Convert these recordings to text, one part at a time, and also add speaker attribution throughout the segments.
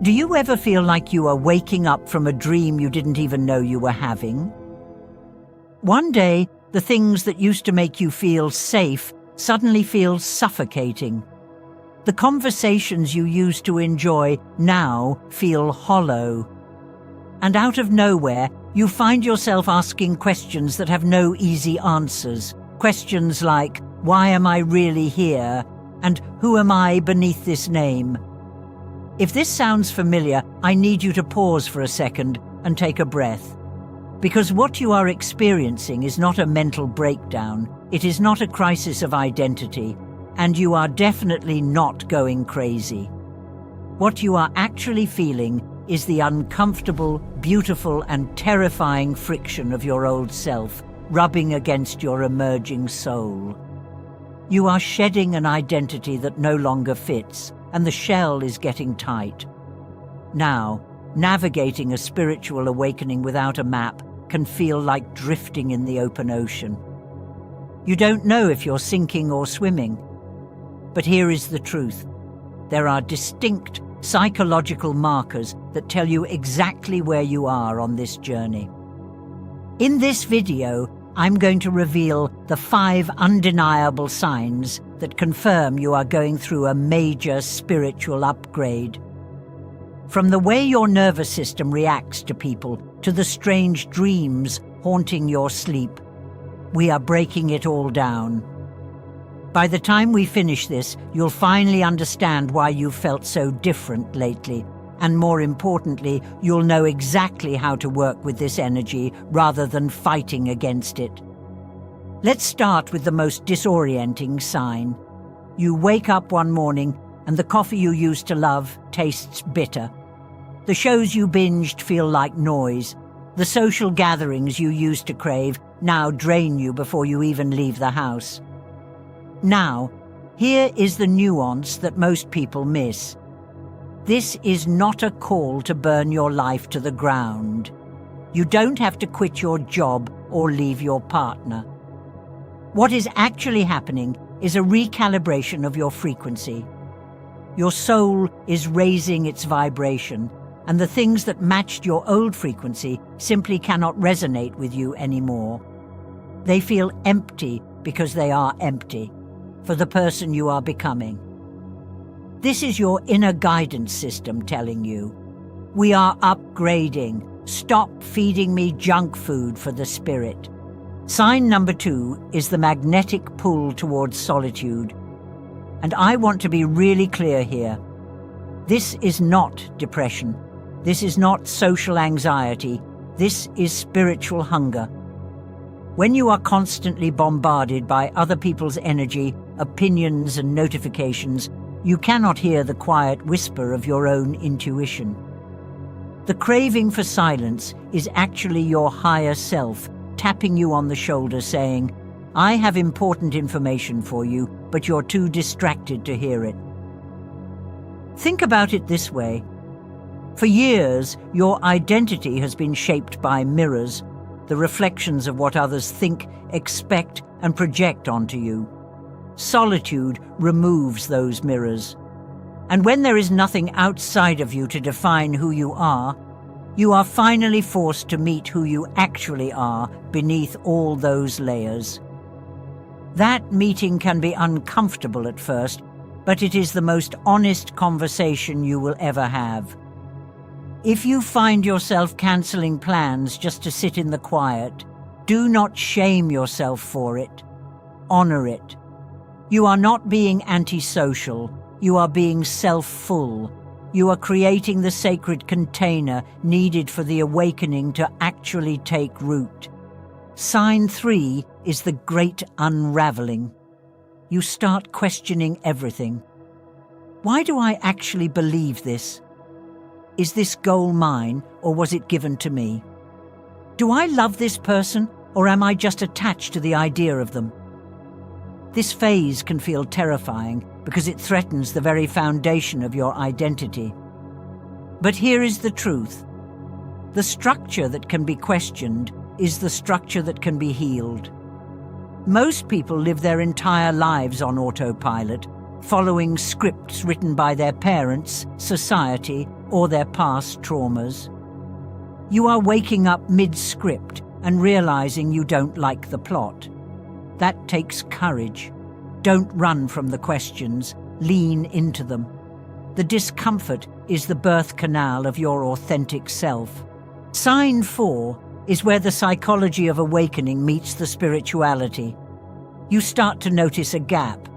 Speaker 1: Do you ever feel like you are waking up from a dream you didn't even know you were having? One day, the things that used to make you feel safe suddenly feel suffocating. The conversations you used to enjoy now feel hollow. And out of nowhere, you find yourself asking questions that have no easy answers. Questions like, why am I really here? And who am I beneath this name? If this sounds familiar, I need you to pause for a second and take a breath. Because what you are experiencing is not a mental breakdown, it is not a crisis of identity, and you are definitely not going crazy. What you are actually feeling is the uncomfortable, beautiful, and terrifying friction of your old self rubbing against your emerging soul. You are shedding an identity that no longer fits, and the shell is getting tight. Now, navigating a spiritual awakening without a map can feel like drifting in the open ocean. You don't know if you're sinking or swimming. But here is the truth. There are distinct psychological markers that tell you exactly where you are on this journey. In this video, I'm going to reveal the 5 undeniable signs that confirm you are going through a major spiritual upgrade. From the way your nervous system reacts to people to the strange dreams haunting your sleep, we are breaking it all down. By the time we finish this, you'll finally understand why you've felt so different lately, and more importantly, you'll know exactly how to work with this energy rather than fighting against it. Let's start with the most disorienting sign. You wake up one morning and the coffee you used to love tastes bitter. The shows you binged feel like noise. The social gatherings you used to crave now drain you before you even leave the house. Now, here is the nuance that most people miss. This is not a call to burn your life to the ground. You don't have to quit your job or leave your partner. What is actually happening is a recalibration of your frequency. Your soul is raising its vibration, and the things that matched your old frequency simply cannot resonate with you anymore. They feel empty because they are empty, for the person you are becoming. This is your inner guidance system telling you, we are upgrading. Stop feeding me junk food for the spirit. Sign number 2 is the magnetic pull towards solitude. And I want to be really clear here. This is not depression. This is not social anxiety. This is spiritual hunger. When you are constantly bombarded by other people's energy, opinions, and notifications, you cannot hear the quiet whisper of your own intuition. The craving for silence is actually your higher self tapping you on the shoulder saying, I have important information for you, but you're too distracted to hear it. Think about it this way. For years, your identity has been shaped by mirrors, the reflections of what others think, expect, and project onto you. Solitude removes those mirrors. And when there is nothing outside of you to define who you are finally forced to meet who you actually are beneath all those layers. That meeting can be uncomfortable at first, but it is the most honest conversation you will ever have. If you find yourself cancelling plans just to sit in the quiet, do not shame yourself for it. Honor it. You are not being antisocial. You are being self-full. You are creating the sacred container needed for the awakening to actually take root. Sign 3 is the great unraveling. You start questioning everything. Why do I actually believe this? Is this goal mine, or was it given to me? Do I love this person, or am I just attached to the idea of them? This phase can feel terrifying because it threatens the very foundation of your identity. But here is the truth. The structure that can be questioned is the structure that can be healed. Most people live their entire lives on autopilot, following scripts written by their parents, society, or their past traumas. You are waking up mid-script and realizing you don't like the plot. That takes courage. Don't run from the questions, lean into them. The discomfort is the birth canal of your authentic self. Sign 4 is where the psychology of awakening meets the spirituality. You start to notice a gap.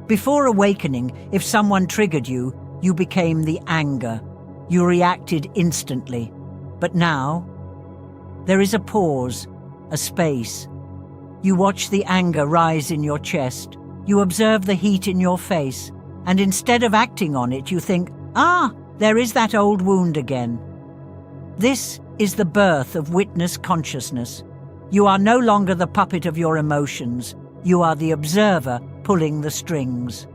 Speaker 1: Before awakening, if someone triggered you, you became the anger. You reacted instantly. But now, there is a pause, a space. You watch the anger rise in your chest. You observe the heat in your face. And instead of acting on it, you think, there is that old wound again. This is the birth of witness consciousness. You are no longer the puppet of your emotions. You are the observer pulling the strings.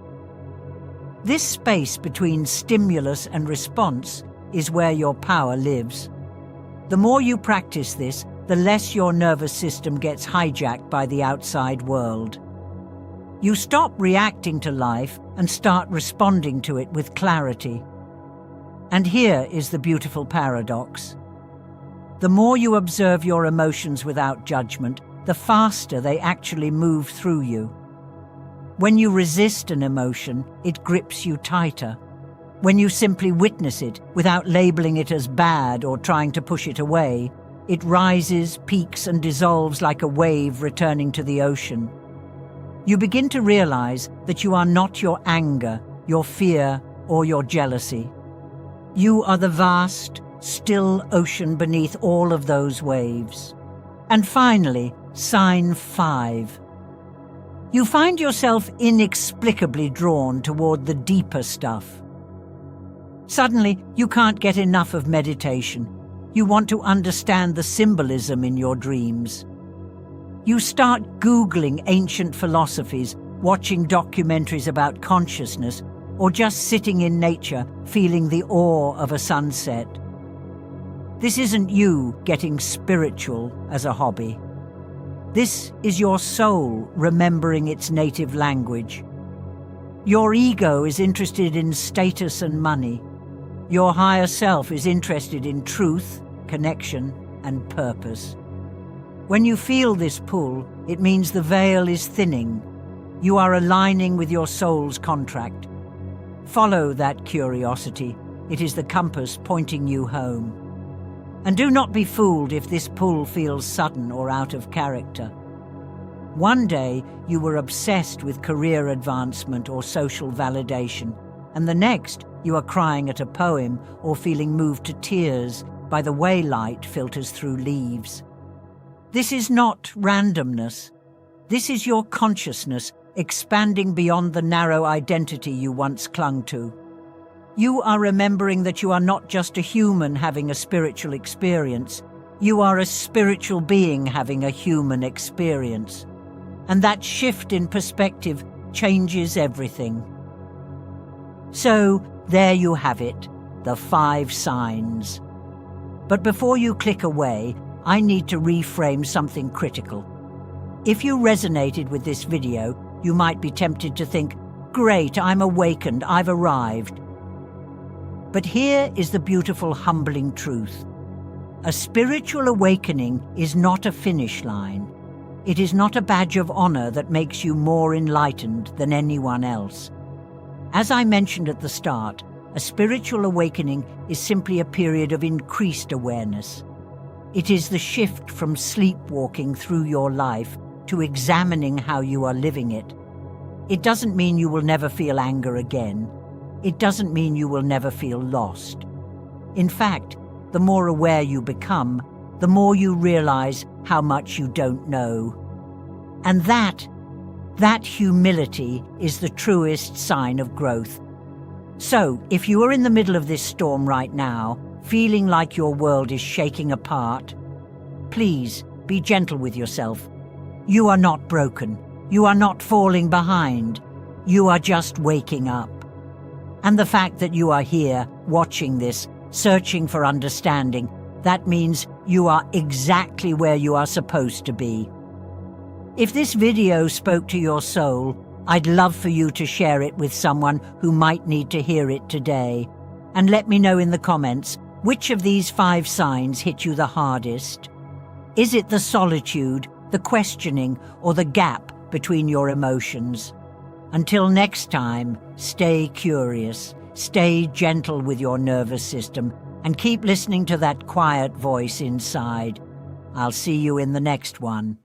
Speaker 1: This space between stimulus and response is where your power lives. The more you practice this, the less your nervous system gets hijacked by the outside world. You stop reacting to life and start responding to it with clarity. And here is the beautiful paradox. The more you observe your emotions without judgment, the faster they actually move through you. When you resist an emotion, it grips you tighter. When you simply witness it without labeling it as bad or trying to push it away, it rises, peaks, and dissolves like a wave returning to the ocean. You begin to realize that you are not your anger, your fear, or your jealousy. You are the vast, still ocean beneath all of those waves. And finally, sign 5. You find yourself inexplicably drawn toward the deeper stuff. Suddenly, you can't get enough of meditation. You want to understand the symbolism in your dreams. You start Googling ancient philosophies, watching documentaries about consciousness, or just sitting in nature, feeling the awe of a sunset. This isn't you getting spiritual as a hobby. This is your soul remembering its native language. Your ego is interested in status and money. Your higher self is interested in truth, connection, and purpose. When you feel this pull, it means the veil is thinning. You are aligning with your soul's contract. Follow that curiosity. It is the compass pointing you home. And do not be fooled if this pull feels sudden or out of character. One day you were obsessed with career advancement or social validation, and the next you are crying at a poem or feeling moved to tears by the way light filters through leaves. This is not randomness. This is your consciousness expanding beyond the narrow identity you once clung to. You are remembering that you are not just a human having a spiritual experience. You are a spiritual being having a human experience. And that shift in perspective changes everything. So, there you have it, the 5 signs. But before you click away, I need to reframe something critical. If you resonated with this video, you might be tempted to think, great, I'm awakened, I've arrived. But here is the beautiful, humbling truth. A spiritual awakening is not a finish line. It is not a badge of honor that makes you more enlightened than anyone else. As I mentioned at the start, a spiritual awakening is simply a period of increased awareness. It is the shift from sleepwalking through your life to examining how you are living it. It doesn't mean you will never feel anger again. It doesn't mean you will never feel lost. In fact, the more aware you become, the more you realize how much you don't know. And that humility is the truest sign of growth. So, if you are in the middle of this storm right now, feeling like your world is shaking apart, please be gentle with yourself. You are not broken. You are not falling behind. You are just waking up. And the fact that you are here, watching this, searching for understanding, that means you are exactly where you are supposed to be. If this video spoke to your soul, I'd love for you to share it with someone who might need to hear it today. and let me know in the comments which of these 5 signs hit you the hardest. Is it the solitude, the questioning, or the gap between your emotions? Until next time, stay curious, stay gentle with your nervous system, and keep listening to that quiet voice inside. I'll see you in the next one.